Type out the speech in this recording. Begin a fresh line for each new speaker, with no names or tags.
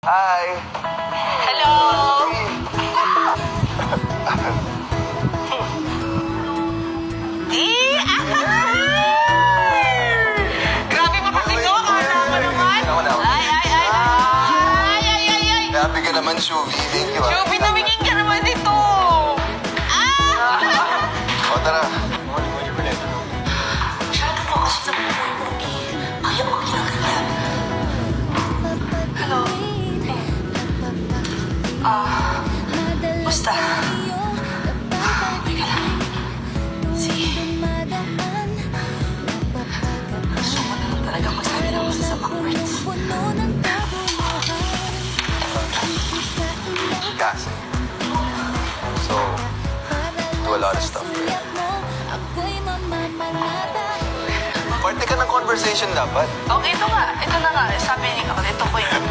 Hi!
Hello! Grabe mo kasi to, akala mo naman. Ay.
Grabe ka naman, Shuvi. Thank you.
Shubi, tumingin ka naman dito.
O, tara. Muli ulit.
Masyado po kasi napupugi. Ayaw ko ginagawa. Hello? Basta. Teka lang. Sige. Gusto mo naman talaga magsabi ng masasamang words.
Gas. So, do a lot of stuff. Parte ka ng conversation dapat.
Okay, ito nga. Ito na nga. Sabi ni Kakot, ito ko yun.